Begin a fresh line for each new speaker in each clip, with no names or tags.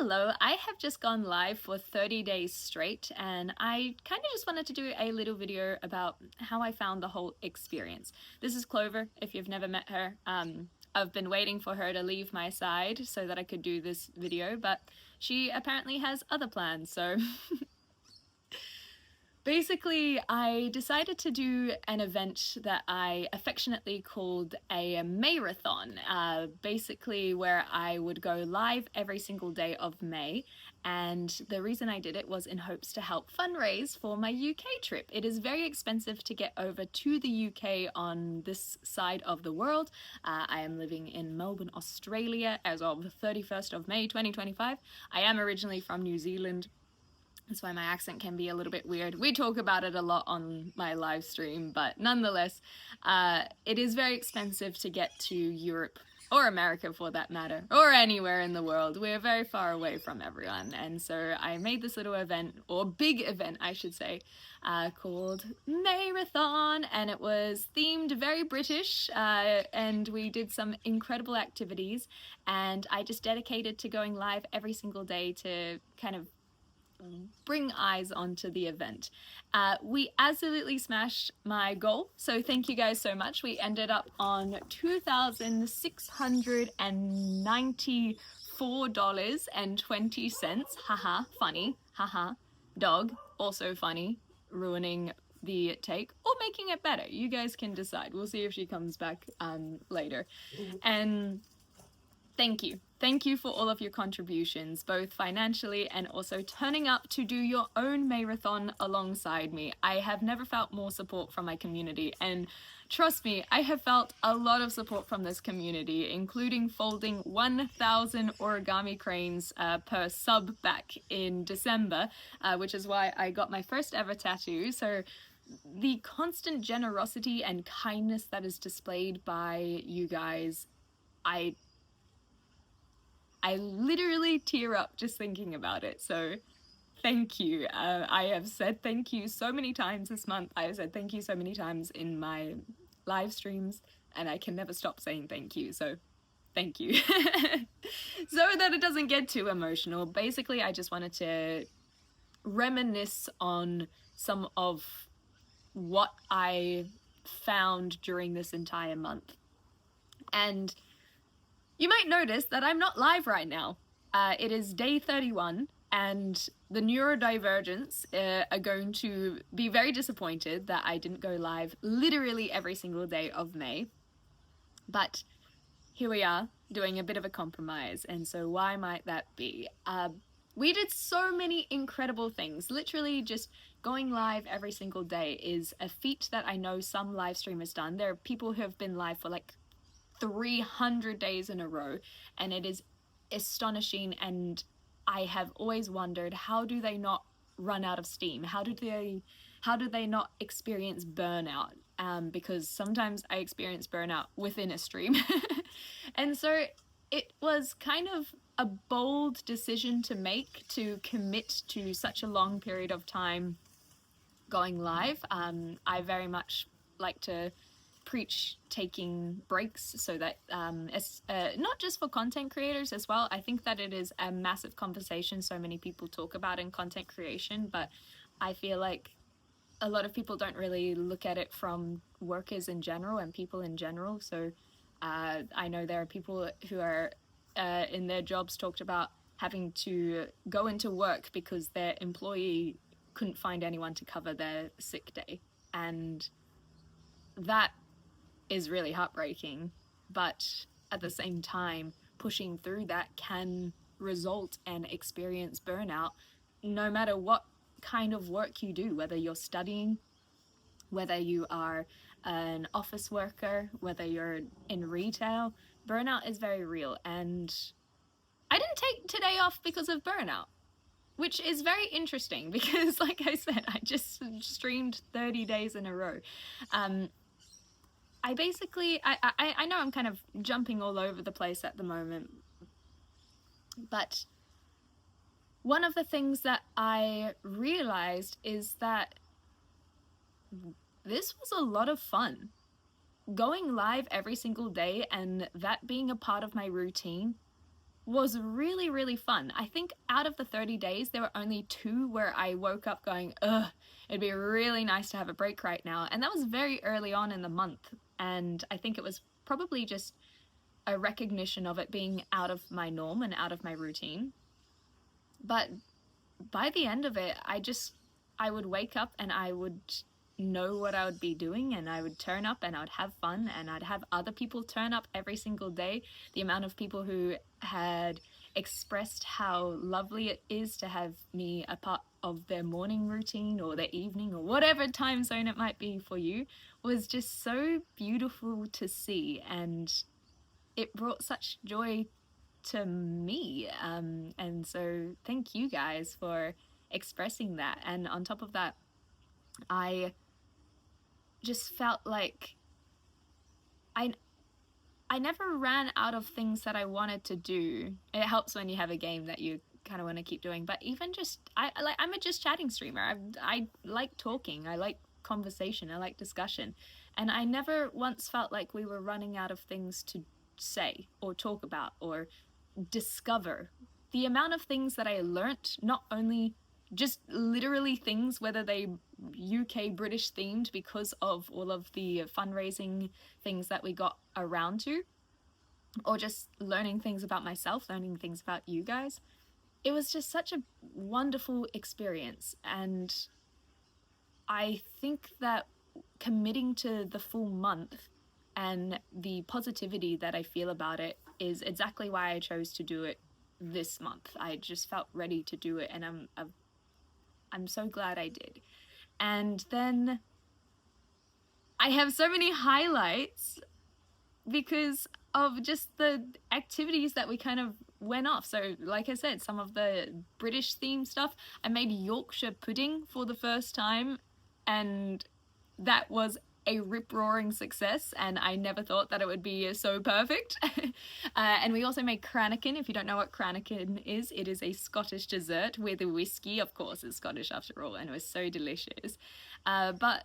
Hello, I have just gone live for 30 days straight, and I kind of just wanted to do a little video about how I found the whole experience. This is Clover, if you've never met her. I've been waiting for her to leave my side so that I could do this video, but she apparently has other plans, so basically, I decided to do an event that I affectionately called a MAYrathon, basically where I would go live every single day of May, and the reason I did it was in hopes to help fundraise for my UK trip. It is very expensive to get over to the UK on this side of the world. I am living in Melbourne, Australia as of the 31st of May 2025. I am originally from New Zealand. That's why my accent can be a little bit weird. We talk about it a lot on my live stream, but nonetheless, it is very expensive to get to Europe, or America for that matter, or anywhere in the world. We're very far away from everyone, and so I made this little event, or big event I should say, called MAYrathon, and it was themed very British, and we did some incredible activities, and I just dedicated to going live every single day to kind of bring eyes onto the event. We absolutely smashed my goal, so thank you guys so much. We ended up on $2,694.20. Haha, funny. Haha. Dog, also funny, ruining the take or making it better. You guys can decide. We'll see if she comes back later. And thank you. Thank you for all of your contributions, both financially and also turning up to do your own MAYrathon alongside me. I have never felt more support from my community, and trust me, I have felt a lot of support from this community, including folding 1,000 origami cranes per sub back in December, which is why I got my first ever tattoo. So the constant generosity and kindness that is displayed by you guys, I literally tear up just thinking about it, so thank you. I have said thank you so many times this month. I have said thank you so many times in my live streams, and I can never stop saying thank you, so thank you. So that it doesn't get too emotional, basically I just wanted to reminisce on some of what I found during this entire month. And you might notice that I'm not live right now. It is day 31, and the neurodivergents are going to be very disappointed that I didn't go live literally every single day of May. But here we are, doing a bit of a compromise, and so why might that be? We did so many incredible things. Literally just going live every single day is a feat that I know some live streamers done. There are people who have been live for like 300 days in a row, and it is astonishing, and I have always wondered, how do they not run out of steam? How do they not experience burnout? Because sometimes I experience burnout within a stream. And so it was kind of a bold decision to make, to commit to such a long period of time going live. I very much like to preach taking breaks, so that not just for content creators as well. I think that it is a massive conversation so many people talk about in content creation, but I feel like a lot of people don't really look at it from workers in general and people in general. So I know there are people who are in their jobs talked about having to go into work because their employee couldn't find anyone to cover their sick day, and that is really heartbreaking. But at the same time, pushing through that can result and experience burnout no matter what kind of work you do, whether you're studying, whether you are an office worker, whether you're in retail. Burnout is very real, and I didn't take today off because of burnout, which is very interesting because, like I said, I just streamed 30 days in a row. I know I'm kind of jumping all over the place at the moment, but one of the things that I realized is that this was a lot of fun. Going live every single day and that being a part of my routine was really, really fun. I think out of the 30 days, there were only 2 where I woke up going, ugh, it'd be really nice to have a break right now. And that was very early on in the month. And I think it was probably just a recognition of it being out of my norm and out of my routine. But by the end of it, I would wake up and I would know what I would be doing, and I would turn up and I'd have fun, and I'd have other people turn up every single day. The amount of people who had expressed how lovely it is to have me a part of their morning routine or their evening or whatever time zone it might be for you was just so beautiful to see, and it brought such joy to me. And so thank you guys for expressing that. And on top of that, I just felt like I never ran out of things that I wanted to do. It helps when you have a game that you kind of want to keep doing, but even just I'm a just chatting streamer. I like talking, I like conversation, I like discussion, and I never once felt like we were running out of things to say or talk about or discover. The amount of things that I learnt, not only just literally things, whether they UK British themed because of all of the fundraising things that we got around to, or just learning things about myself, learning things about you guys. It was just such a wonderful experience, and I think that committing to the full month and the positivity that I feel about it is exactly why I chose to do it this month. I just felt ready to do it, and I'm so glad I did. And then I have so many highlights because of just the activities that we kind of went off. So like I said, some of the British themed stuff, I made Yorkshire pudding for the first time, and that was a rip-roaring success, and I never thought that it would be so perfect. And we also made Cranachan. If you don't know what Cranachan is, it is a Scottish dessert with whiskey. Of course, it's Scottish after all, and it was so delicious. But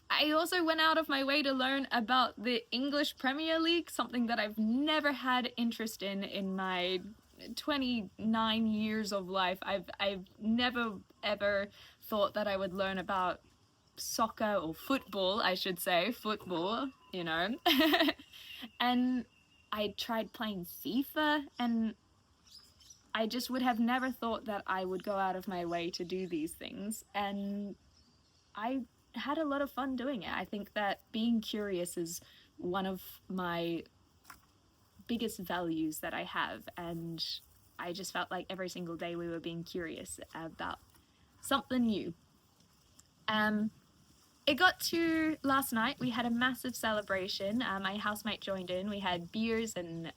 I also went out of my way to learn about the English Premier League, something that I've never had interest in my 29 years of life. I've never ever thought that I would learn about soccer, or football, I should say, football, you know. And I tried playing FIFA, and I just would have never thought that I would go out of my way to do these things, and I had a lot of fun doing it. I think that being curious is one of my biggest values that I have, and I just felt like every single day we were being curious about something new. It got to last night. We had a massive celebration. My housemate joined in. We had beers and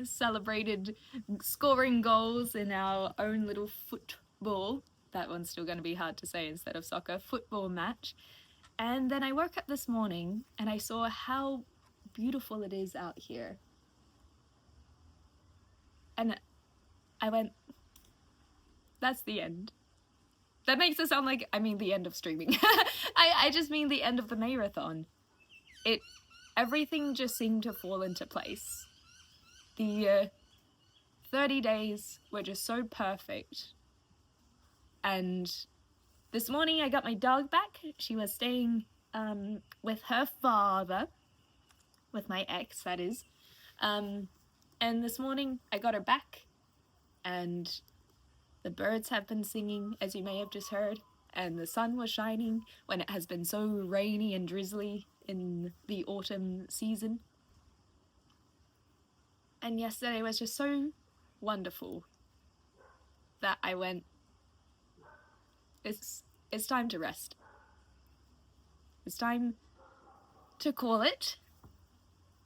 celebrated scoring goals in our own little football. That one's still going to be hard to say instead of soccer. Football match. And then I woke up this morning and I saw how beautiful it is out here. And I went, that's the end. That makes it sound like I mean the end of streaming. I just mean the end of the MAYrathon. Everything just seemed to fall into place. The 30 days were just so perfect. And this morning I got my dog back. She was staying with her father, with my ex, that is. And this morning I got her back, and the birds have been singing, as you may have just heard, and the sun was shining when it has been so rainy and drizzly in the autumn season. And yesterday was just so wonderful that I went, it's time to rest. It's time to call it.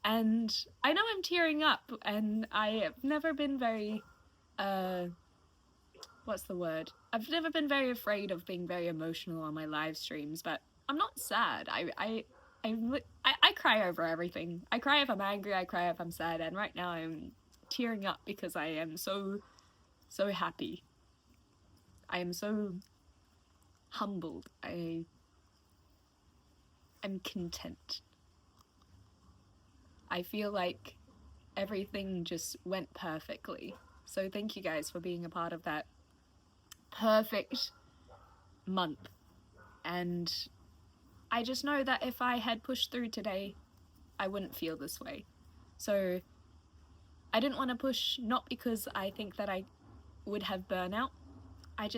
And I know I'm tearing up, and I have never been very what's the word? I've never been very afraid of being very emotional on my live streams, but I'm not sad. I cry over everything. I cry if I'm angry, I cry if I'm sad, and right now I'm tearing up because I am so happy. I am so humbled. I am content. I feel like everything just went perfectly. So thank you guys for being a part of that perfect month. And I just know that if I had pushed through today, I wouldn't feel this way. So I didn't want to push, not because I think that I would have burnout. I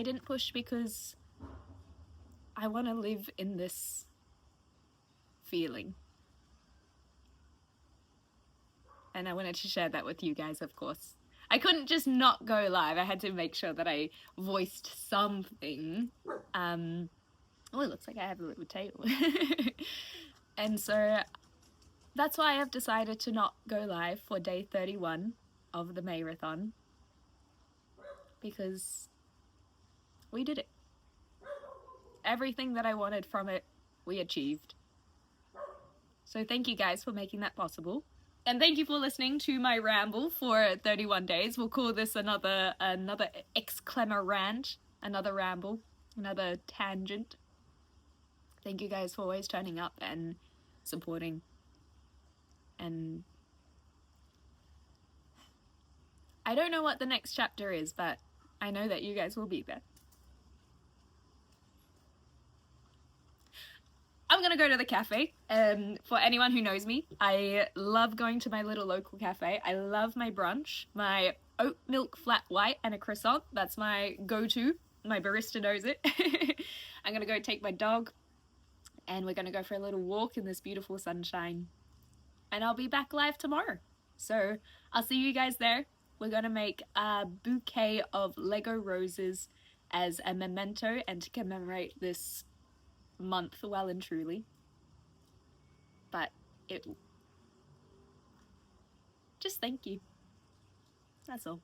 didn't push because I want to live in this feeling. And I wanted to share that with you guys, of course. I couldn't just not go live. I had to make sure that I voiced something. Oh, it looks like I have a little tail. And so that's why I've decided to not go live for day 31 of the MAYrathon, because we did it. Everything that I wanted from it, we achieved. So thank you guys for making that possible. And thank you for listening to my ramble for 31 days. We'll call this another exclamorant, another ramble, another tangent. Thank you guys for always turning up and supporting. And I don't know what the next chapter is, but I know that you guys will be there. I'm gonna go to the cafe. For anyone who knows me, I love going to my little local cafe. I love my brunch, my oat milk flat white and a croissant. That's my go-to. My barista knows it. I'm gonna go take my dog, and we're gonna go for a little walk in this beautiful sunshine. And I'll be back live tomorrow. So I'll see you guys there. We're gonna make a bouquet of Lego roses as a memento and to commemorate this month well and truly. But just thank you. That's all.